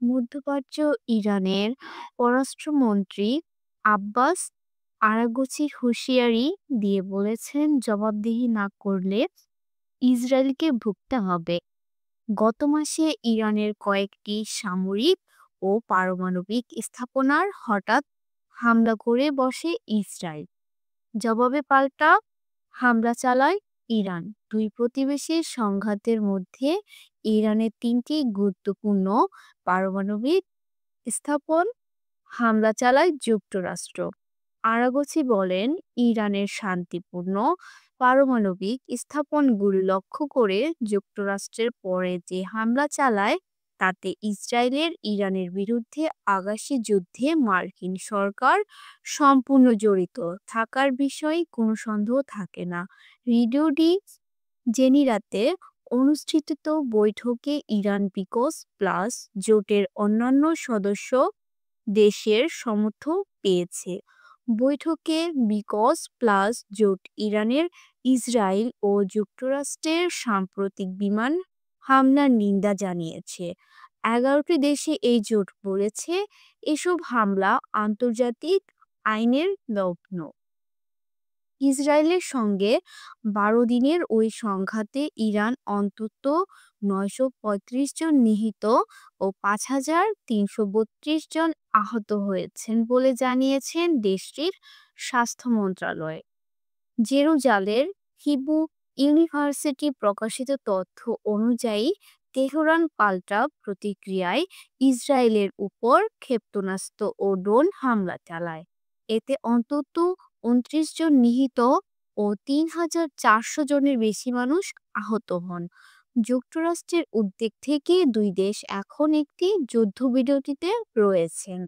মধ্যপ্রাচ্য ইরানের পররাষ্ট্রমন্ত্রী আব্বাস আরাগচি হুঁশিয়ারি দিয়ে বলেছেন, জবাবদিহি না করলে ইসরায়েলকে ভুগতে হবে। গত মাসে ইরানের কয়েকটি সামরিক ও পারমাণবিক স্থাপনার হঠাৎ হামলা করে বসে ইসরায়েল। জবাবে পাল্টা হামলা চালায় ইরান। দুই প্রতিবেশীর সংঘাতের মধ্যে ইরানের তিনটি গুরুত্বপূর্ণ পারমাণবিক স্থাপন হামলা চালায় যুক্তরাষ্ট্র। আরাগচি বলেন, ইরানের শান্তিপূর্ণ পারমাণবিক স্থাপনগুলো লক্ষ্য করে যুক্তরাষ্ট্রের পরে যে হামলা চালায় তাতে ইসরায়েলের ইরানের বিরুদ্ধে আগ্রাসী যুদ্ধে মার্কিন সরকার সম্পূর্ণ জড়িত থাকার বিষয়ে কোনো সন্দেহ থাকে না। রিও ডি জেনিরোতে অনুষ্ঠিত বৈঠকে ইরান বিকজ প্লাস জোটের অন্যান্য সদস্য দেশের সমর্থন পেয়েছে। বৈঠকে বিকজ প্লাস জোট ইরানের ইসরায়েল ও যুক্তরাষ্ট্রের সাম্প্রতিক বিমান হামলার নিন্দা জানিয়েছে। ১১টি দেশে এই জোট বলেছে, এসব হামলা আন্তর্জাতিক আইনের লঙ্ঘন। ইসরায়েলের সঙ্গে ১২ দিনের ওই সংঘাতে ইরান অন্তত ৯৩৫ জন নিহত ও ৫,৩৩২ জন আহত হয়েছেন বলে জানিয়েছেন দেশটির স্বাস্থ্য মন্ত্রণালয়। জেরুজালেমের হিব্রু ইউনিভার্সিটি প্রকাশিত তথ্য অনুযায়ী তেহরান পাল্টা প্রতিক্রিয়ায় ইসরায়েলের উপর ক্ষেপণাস্ত্র ও ড্রোন হামলা চালায়। এতে অন্তত ২৯ জন নিহত ও ৩,৪০০ জনের বেশি মানুষ আহত হন। যুক্তরাষ্ট্রের উদ্বেগ থেকে দুই দেশ এখন একটি যুদ্ধবিরতিতে রয়েছেন।